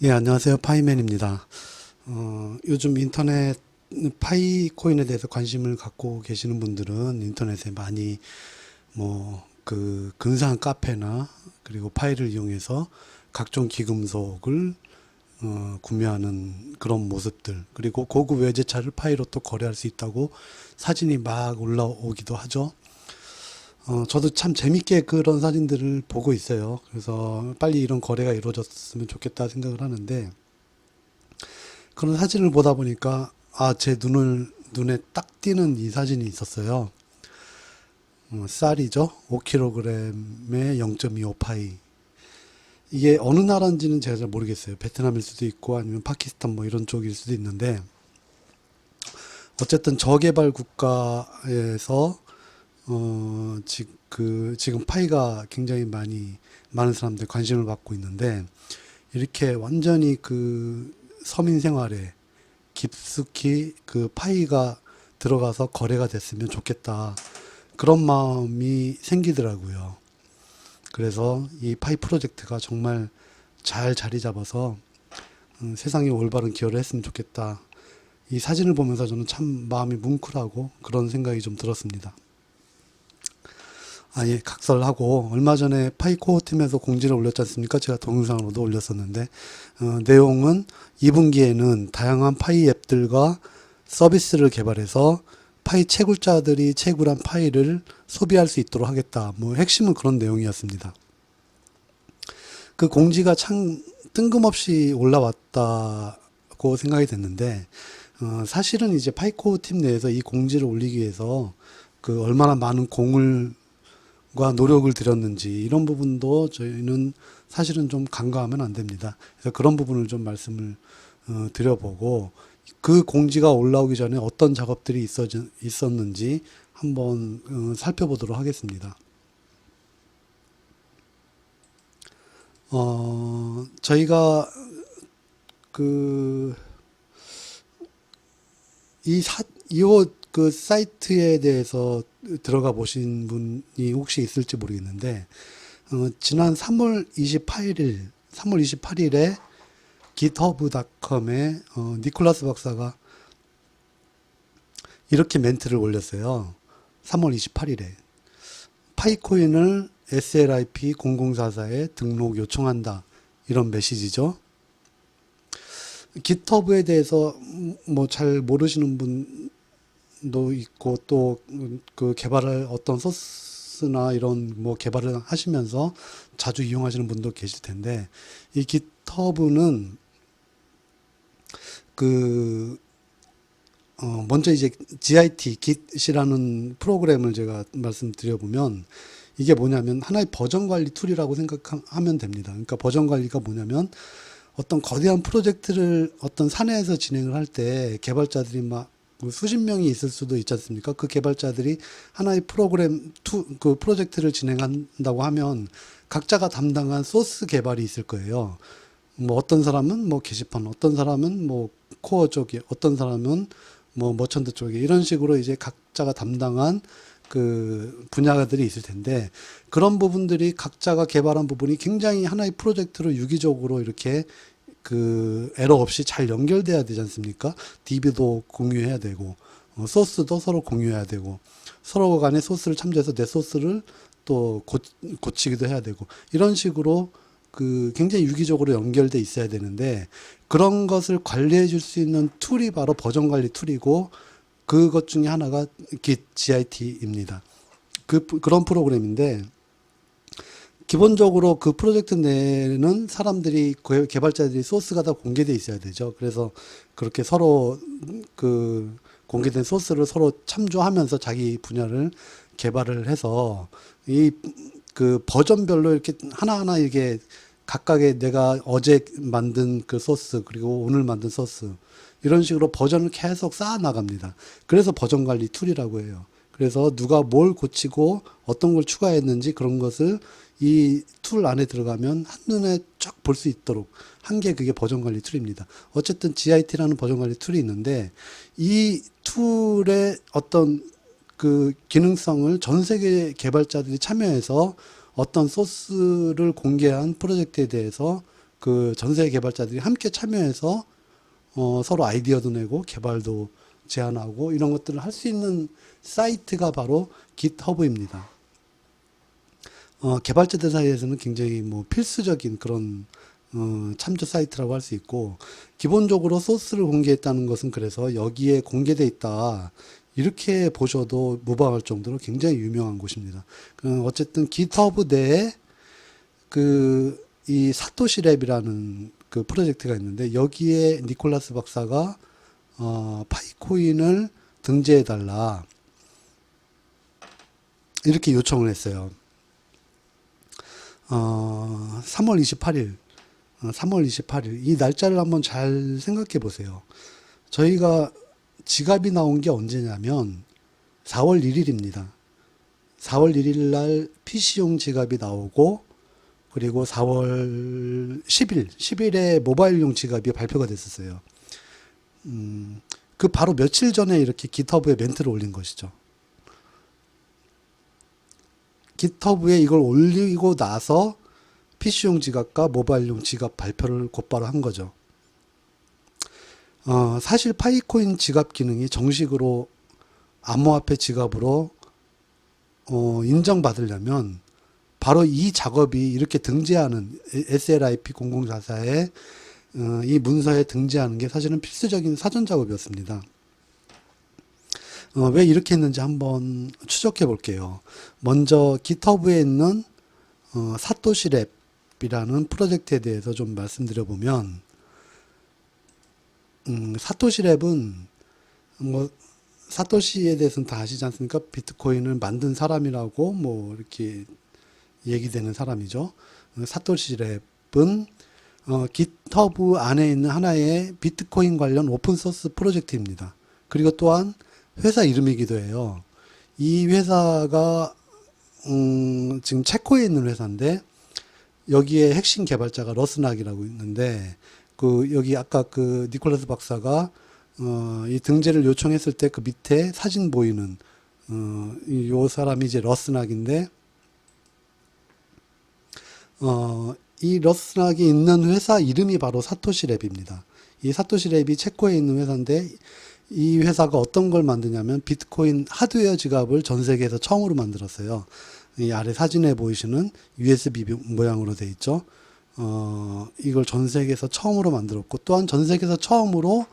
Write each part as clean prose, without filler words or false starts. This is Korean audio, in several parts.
예, 안녕하세요. 파이맨입니다. 요즘 인터넷 파이코인에 대해서 관심을 갖고 계시는 분들은 인터넷에 많이 근사한 카페나 그리고 파이를 이용해서 각종 기금속을 구매하는 그런 모습들, 그리고 고급 외제차를 파이로 또 거래할 수 있다고 사진이 막 올라오기도 하죠. 저도 참 재밌게 그런 사진들을 보고 있어요. 그래서 빨리 이런 거래가 이루어졌으면 좋겠다 생각을 하는데, 그런 사진을 보다 보니까 제 눈에 딱 띄는 이 사진이 있었어요. 쌀이죠. 5kg에 0.25 파이. 이게 어느 나라인지는 제가 잘 모르겠어요. 베트남일 수도 있고 아니면 파키스탄 뭐 이런 쪽일 수도 있는데, 어쨌든 저개발 국가에서 지금 파이가 굉장히 많은 사람들이 관심을 받고 있는데, 이렇게 완전히 그 서민 생활에 깊숙이 그 파이가 들어가서 거래가 됐으면 좋겠다. 그런 마음이 생기더라고요. 그래서 이 파이 프로젝트가 정말 잘 자리 잡아서 세상에 올바른 기여를 했으면 좋겠다. 이 사진을 보면서 저는 참 마음이 뭉클하고 그런 생각이 좀 들었습니다. 예, 각설하고, 얼마 전에 파이코어 팀에서 공지를 올렸지 않습니까? 제가 동영상으로도 올렸었는데, 내용은 2분기에는 다양한 파이 앱들과 서비스를 개발해서 파이 채굴자들이 채굴한 파이를 소비할 수 있도록 하겠다. 뭐, 핵심은 그런 내용이었습니다. 그 공지가 참 뜬금없이 올라왔다고 생각이 됐는데, 사실은 이제 파이코어 팀 내에서 이 공지를 올리기 위해서 그 얼마나 많은 공을 과 노력을 들였는지 이런 부분도 저희는 사실은 좀 간과하면 안 됩니다. 그래서 그런 부분을 좀 말씀을 드려보고, 그 공지가 올라오기 전에 어떤 작업들이 있었는지 한번 살펴보도록 하겠습니다. 저희가 그 이 사, 이그 사이트에 대해서 들어가 보신 분이 혹시 있을지 모르겠는데, 지난 3월 28일에 github.com에 니콜라스 박사가 이렇게 멘트를 올렸어요. 3월 28일에 파이코인을 SLIP0044에 등록 요청한다. 이런 메시지죠. GitHub에 대해서 뭐 잘 모르시는 분도 있고, 또 그 개발을 어떤 소스나 이런 뭐 개발을 하시면서 자주 이용하시는 분도 계실 텐데, 이 GitHub는 그 먼저 이제 Git, Git이라는 프로그램을 제가 말씀드려보면, 이게 뭐냐면 하나의 버전 관리 툴이라고 생각하면 됩니다. 그러니까 버전 관리가 뭐냐면, 어떤 거대한 프로젝트를 어떤 사내에서 진행을 할 때 개발자들이 막 수십 명이 있을 수도 있지 않습니까? 그 개발자들이 하나의 그 프로젝트를 진행한다고 하면 각자가 담당한 소스 개발이 있을 거예요. 뭐 어떤 사람은 뭐 게시판, 어떤 사람은 뭐 코어 쪽에, 어떤 사람은 뭐 머천트 쪽에, 이런 식으로 이제 각자가 담당한 그 분야들이 있을 텐데, 그런 부분들이 각자가 개발한 부분이 굉장히 하나의 프로젝트로 유기적으로 이렇게 그 에러 없이 잘 연결돼야 되지 않습니까? DB도 공유해야 되고, 소스도 서로 공유해야 되고, 서로 간에 소스를 참조해서 내 소스를 또 고치기도 해야 되고, 이런 식으로 그 굉장히 유기적으로 연결돼 있어야 되는데, 그런 것을 관리해 줄 수 있는 툴이 바로 버전 관리 툴이고, 그것 중에 하나가 Git입니다. 그런 프로그램인데, 기본적으로 그 프로젝트 내에는 사람들이, 개발자들이 소스가 다 공개되어 있어야 되죠. 그래서 그렇게 서로 그 공개된 소스를 서로 참조하면서 자기 분야를 개발을 해서, 이 그 버전별로 이렇게 하나하나 이게 각각의 내가 어제 만든 그 소스, 그리고 오늘 만든 소스, 이런 식으로 버전을 계속 쌓아 나갑니다. 그래서 버전 관리 툴이라고 해요. 그래서 누가 뭘 고치고 어떤 걸 추가했는지 그런 것을 이 툴 안에 들어가면 한눈에 쫙 볼 수 있도록 한 게, 그게 버전 관리 툴입니다. 어쨌든 GIT라는 버전 관리 툴이 있는데, 이 툴의 어떤 그 기능성을 전 세계 개발자들이 참여해서 어떤 소스를 공개한 프로젝트에 대해서 그 전 세계 개발자들이 함께 참여해서 서로 아이디어도 내고 개발도 제안하고 이런 것들을 할 수 있는 사이트가 바로 GitHub입니다. 개발자들 사이에서는 굉장히 뭐 필수적인 그런 참조 사이트라고 할 수 있고, 기본적으로 소스를 공개했다는 것은 그래서 여기에 공개돼 있다 이렇게 보셔도 무방할 정도로 굉장히 유명한 곳입니다. 어쨌든 GitHub 내에 이 사토시 랩이라는 그 프로젝트가 있는데, 여기에 니콜라스 박사가 파이코인을 등재해 달라 이렇게 요청을 했어요. 3월 28일, 3월 28일 이 날짜를 한번 잘 생각해 보세요. 저희가 지갑이 나온 게 언제냐면 4월 1일입니다. 4월 1일 날 PC용 지갑이 나오고, 그리고 4월 10일에 모바일용 지갑이 발표가 됐었어요. 그 바로 며칠 전에 이렇게 깃허브에 멘트를 올린 것이죠. 깃허브에 이걸 올리고 나서 PC용 지갑과 모바일용 지갑 발표를 곧바로 한 거죠. 사실 파이코인 지갑 기능이 정식으로 암호화폐 지갑으로 인정받으려면 바로 이 작업이 이렇게 등재하는 SLIP004에 이 문서에 등재하는 게 사실은 필수적인 사전 작업이었습니다. 왜 이렇게 했는지 한번 추적해 볼게요. 먼저 깃허브에 있는 사토시 랩이라는 프로젝트에 대해서 좀 말씀드려 보면, 사토시 랩은 뭐 사토시에 대해서는 다 아시지 않습니까? 비트코인을 만든 사람이라고 뭐 이렇게 얘기되는 사람이죠. 사토시 랩은 깃허브 안에 있는 하나의 비트코인 관련 오픈소스 프로젝트입니다. 그리고 또한 회사 이름이기도 해요. 이 회사가 지금 체코에 있는 회사인데, 여기에 핵심 개발자가 러스낙이라고 있는데, 여기 아까 그 니콜라스 박사가 이 등재를 요청했을 때 그 밑에 사진 보이는 요 사람이 이제 러스낙인데, 이 러스낙이 있는 회사 이름이 바로 사토시 랩입니다. 이 사토시 랩이 체코에 있는 회사인데, 이 회사가 어떤 걸 만드냐면 비트코인 하드웨어 지갑을 전 세계에서 처음으로 만들었어요. 이 아래 사진에 보이시는 USB 모양으로 돼 있죠. 이걸 전 세계에서 처음으로 만들었고, 또한 전 세계에서 처음으로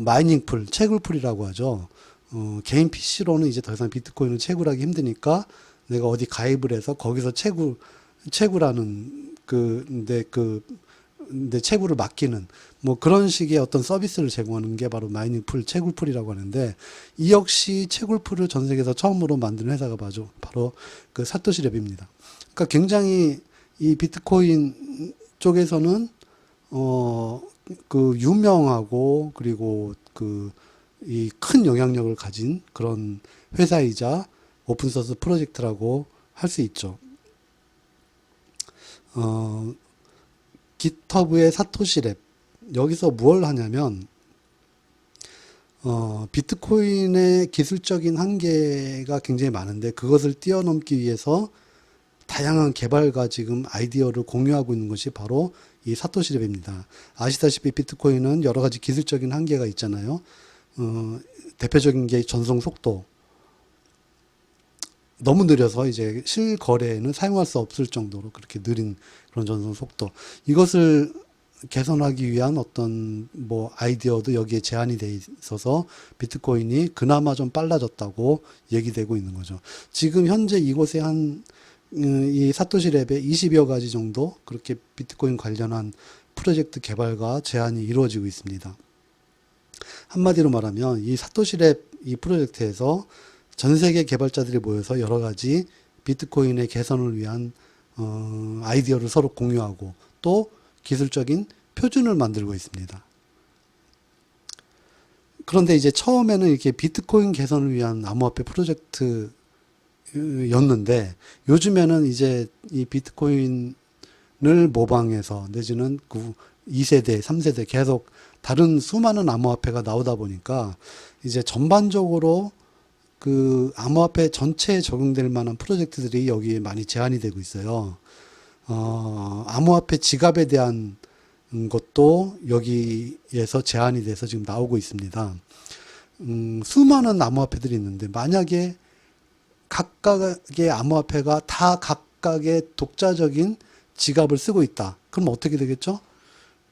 마이닝 풀, 채굴풀이라고 하죠. 개인 PC로는 이제 더 이상 비트코인을 채굴하기 힘드니까 내가 어디 가입을 해서 거기서 채굴하는 내 채굴을 맡기는 뭐 그런 식의 어떤 서비스를 제공하는 게 바로 마이닝 풀, 채굴풀이라고 하는데, 이 역시 채굴풀을 전 세계에서 처음으로 만든 회사가 바로 그 사토시 랩입니다. 그러니까 굉장히 이 비트코인 쪽에서는 그 유명하고, 그리고 이 큰 영향력을 가진 그런 회사이자 오픈소스 프로젝트라고 할 수 있죠. 깃허브의 사토시 랩, 여기서 무엇을 하냐면 비트코인의 기술적인 한계가 굉장히 많은데, 그것을 뛰어넘기 위해서 다양한 개발과 지금 아이디어를 공유하고 있는 것이 바로 이 사토시 랩입니다. 아시다시피 비트코인은 여러 가지 기술적인 한계가 있잖아요. 대표적인 게 전송 속도. 너무 느려서 이제 실거래에는 사용할 수 없을 정도로 그렇게 느린 그런 전송 속도. 이것을 개선하기 위한 어떤 뭐 아이디어도 여기에 제한이 돼 있어서 비트코인이 그나마 좀 빨라졌다고 얘기되고 있는 거죠. 지금 현재 이곳에 이 사토시 랩에 20여 가지 정도 그렇게 비트코인 관련한 프로젝트 개발과 제안이 이루어지고 있습니다. 한마디로 말하면 이 사토시 랩 이 프로젝트에서 전 세계 개발자들이 모여서 여러 가지 비트코인의 개선을 위한 아이디어를 서로 공유하고, 또 기술적인 표준을 만들고 있습니다. 그런데 이제 처음에는 이렇게 비트코인 개선을 위한 암호화폐 프로젝트였는데, 요즘에는 이제 이 비트코인을 모방해서 내지는 2세대, 3세대 계속 다른 수많은 암호화폐가 나오다 보니까 이제 전반적으로 그 암호화폐 전체에 적용될 만한 프로젝트들이 여기에 많이 제한이 되고 있어요. 암호화폐 지갑에 대한 것도 여기에서 제한이 돼서 지금 나오고 있습니다. 수많은 암호화폐들이 있는데 만약에 각각의 암호화폐가 다 각각의 독자적인 지갑을 쓰고 있다. 그럼 어떻게 되겠죠?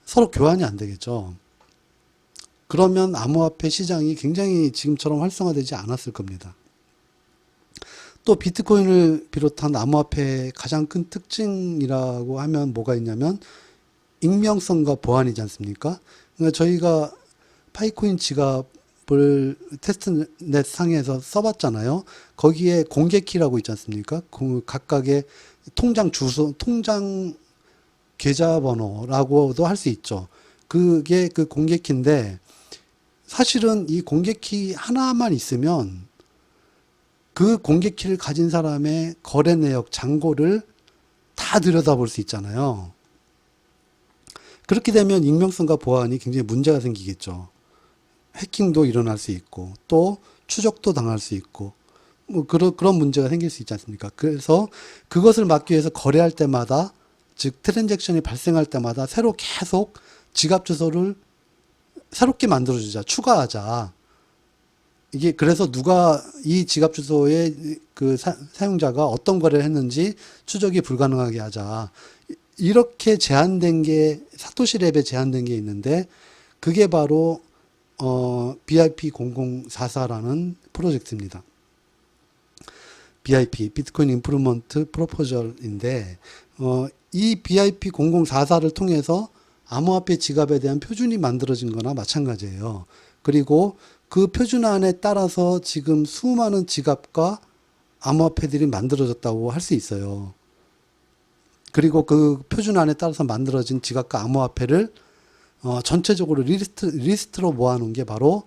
서로 교환이 안 되겠죠. 그러면 암호화폐 시장이 굉장히 지금처럼 활성화되지 않았을 겁니다. 또 비트코인을 비롯한 암호화폐의 가장 큰 특징이라고 하면 뭐가 있냐면 익명성과 보안이지 않습니까? 그러니까 저희가 파이코인 지갑을 테스트넷 상에서 써봤잖아요. 거기에 공개키라고 있지 않습니까? 각각의 통장 주소, 통장 계좌번호라고도 할 수 있죠. 그게 그 공개키인데 사실은 이 공개키 하나만 있으면 그 공개키를 가진 사람의 거래 내역, 잔고를 다 들여다볼 수 있잖아요. 그렇게 되면 익명성과 보안이 굉장히 문제가 생기겠죠. 해킹도 일어날 수 있고, 또 추적도 당할 수 있고, 뭐 그런 문제가 생길 수 있지 않습니까? 그래서 그것을 막기 위해서 거래할 때마다, 즉 트랜잭션이 발생할 때마다 새로 계속 지갑 주소를 새롭게 만들어주자, 추가하자. 이게 그래서 누가 이 지갑 주소에 그 사용자가 어떤 거래를 했는지 추적이 불가능하게 하자. 이렇게 제한된 게 사토시 랩에 제한된 게 있는데 그게 바로 BIP 0044라는 프로젝트입니다. BIP 비트코인 임프루먼트 프로포절인데 이 BIP 0044를 통해서 암호화폐 지갑에 대한 표준이 만들어진 거나 마찬가지예요. 그리고 그 표준안에 따라서 지금 수많은 지갑과 암호화폐들이 만들어졌다고 할 수 있어요. 그리고 그 표준안에 따라서 만들어진 지갑과 암호화폐를 전체적으로 리스트로 모아놓은 게 바로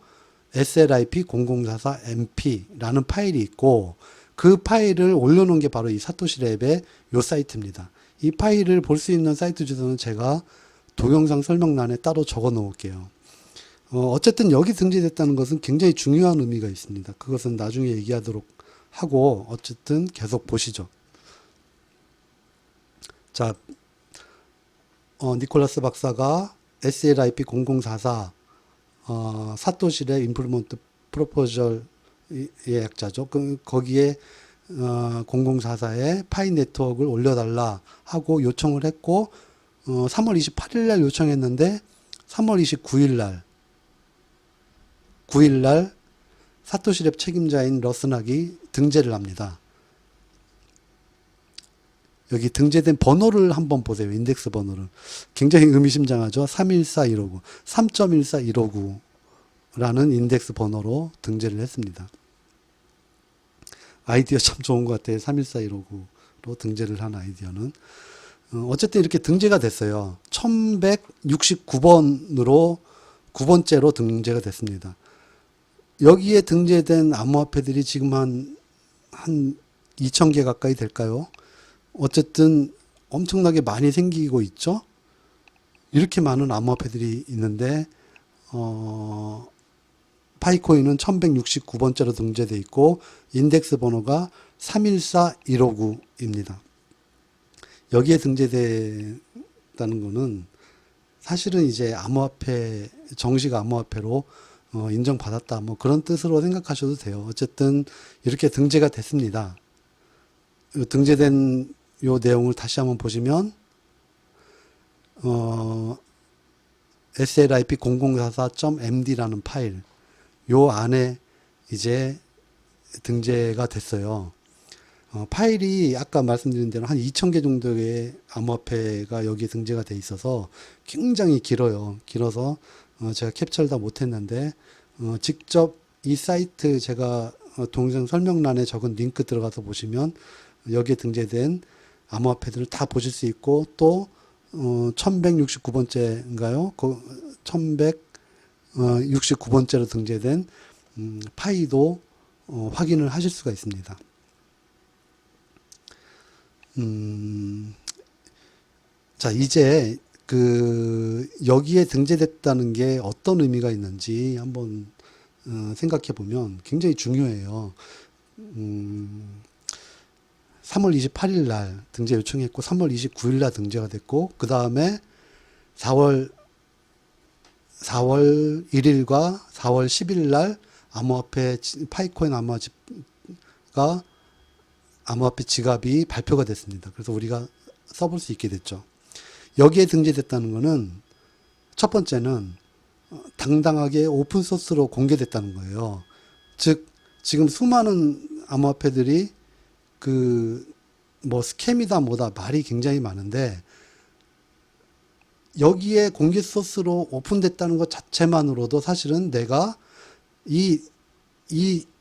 SLIP0044MP라는 파일이 있고 그 파일을 올려놓은 게 바로 이 사토시 랩의 요 사이트입니다. 이 파일을 볼 수 있는 사이트 주소는 제가 동영상 설명란에 따로 적어 놓을게요. 어쨌든 여기 등재됐다는 것은 굉장히 중요한 의미가 있습니다. 그것은 나중에 얘기하도록 하고 어쨌든 계속 보시죠. 자, 니콜라스 박사가 SLIP0044 사토시의 임플리먼트 프로포절의 약자죠. 거기에 0044에 파이 네트워크를 올려달라 하고 요청을 했고 3월 28일 날 요청했는데 3월 29일 날 9일 날 사토시 랩 책임자인 러스낙이 등재를 합니다. 여기 등재된 번호를 한번 보세요. 인덱스 번호를. 굉장히 의미심장하죠. 314159, 3.14159라는 인덱스 번호로 등재를 했습니다. 아이디어 참 좋은 것 같아요. 314159로 등재를 한 아이디어는. 어쨌든 이렇게 등재가 됐어요. 1169번으로 9번째로 등재가 됐습니다. 여기에 등재된 암호화폐들이 지금 한 2,000개 가까이 될까요? 어쨌든 엄청나게 많이 생기고 있죠. 이렇게 많은 암호화폐들이 있는데 파이코인은 1169번째로 등재되어 있고 인덱스 번호가 314159입니다. 여기에 등재됐다는 것은 사실은 이제 암호화폐, 정식 암호화폐로 인정받았다. 뭐 그런 뜻으로 생각하셔도 돼요. 어쨌든 이렇게 등재가 됐습니다. 등재된 요 내용을 다시 한번 보시면 slip0044.md라는 파일 요 안에 이제 등재가 됐어요. 파일이 아까 말씀드린 대로 한 2,000개 정도의 암호화폐가 여기에 등재가 돼 있어서 굉장히 길어요. 길어서 제가 캡처를 다 못했는데 직접 이 사이트 제가 동영상 설명란에 적은 링크 들어가서 보시면 여기에 등재된 암호화폐들을 다 보실 수 있고 또 1169번째인가요? 1169번째로 등재된 파이도 확인을 하실 수가 있습니다. 자, 이제 여기에 등재됐다는 게 어떤 의미가 있는지 한번 생각해 보면 굉장히 중요해요. 3월 28일 날 등재 요청했고 3월 29일 날 등재가 됐고 그 다음에 4월 1일과 4월 10일 날 암호화폐 파이코인 암호화폐 지갑이 발표가 됐습니다. 그래서 우리가 써볼 수 있게 됐죠. 여기에 등재됐다는 것은 첫 번째는 당당하게 오픈소스로 공개됐다는 거예요. 즉 지금 수많은 암호화폐들이 스캠이다 뭐다 말이 굉장히 많은데 여기에 공개 소스로 오픈됐다는 것 자체만으로도 사실은 내가 이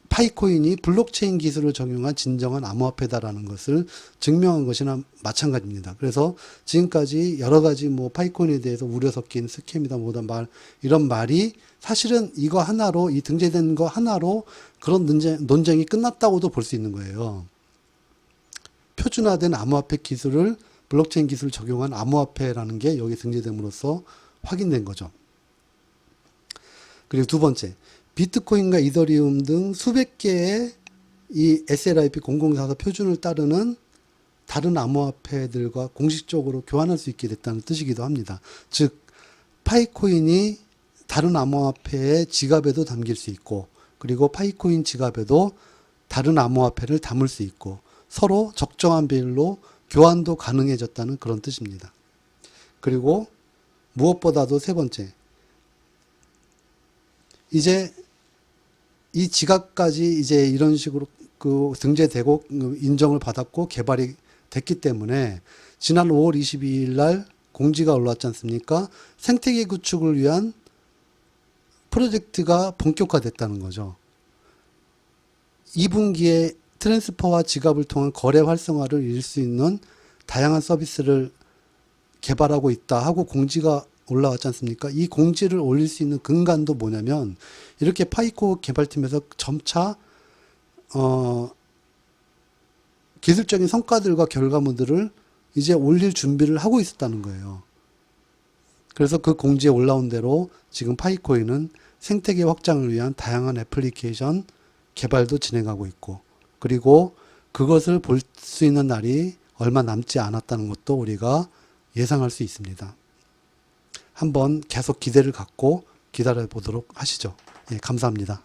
파이코인이 블록체인 기술을 적용한 진정한 암호화폐다라는 것을 증명한 것이나 마찬가지입니다. 그래서 지금까지 여러 가지 파이코인에 대해서 우려 섞인 스캠이다 뭐다 이런 말이 사실은 이거 하나로 이 등재된 거 하나로 그런 논쟁이 끝났다고도 볼 수 있는 거예요. 표준화된 암호화폐 기술을 블록체인 기술을 적용한 암호화폐라는 게 여기 등재됨으로써 확인된 거죠. 그리고 두 번째, 비트코인과 이더리움 등 수백 개의 이 SLIP004사 표준을 따르는 다른 암호화폐들과 공식적으로 교환할 수 있게 됐다는 뜻이기도 합니다. 즉, 파이코인이 다른 암호화폐의 지갑에도 담길 수 있고, 그리고 파이코인 지갑에도 다른 암호화폐를 담을 수 있고, 서로 적정한 비율로 교환도 가능해졌다는 그런 뜻입니다. 그리고 무엇보다도 세 번째, 이제 이 지갑까지 이제 이런 식으로 등재되고 인정을 받았고 개발이 됐기 때문에 지난 5월 22일 날 공지가 올라왔지 않습니까? 생태계 구축을 위한 프로젝트가 본격화됐다는 거죠. 2분기에 트랜스퍼와 지갑을 통한 거래 활성화를 이룰 수 있는 다양한 서비스를 개발하고 있다 하고 공지가 올라왔지 않습니까? 이 공지를 올릴 수 있는 근간도 뭐냐면 이렇게 파이코 개발팀에서 점차 기술적인 성과들과 결과물들을 이제 올릴 준비를 하고 있었다는 거예요. 그래서 그 공지에 올라온 대로 지금 파이코인은 생태계 확장을 위한 다양한 애플리케이션 개발도 진행하고 있고, 그리고 그것을 볼 수 있는 날이 얼마 남지 않았다는 것도 우리가 예상할 수 있습니다. 한번 계속 기대를 갖고 기다려 보도록 하시죠. 예, 감사합니다.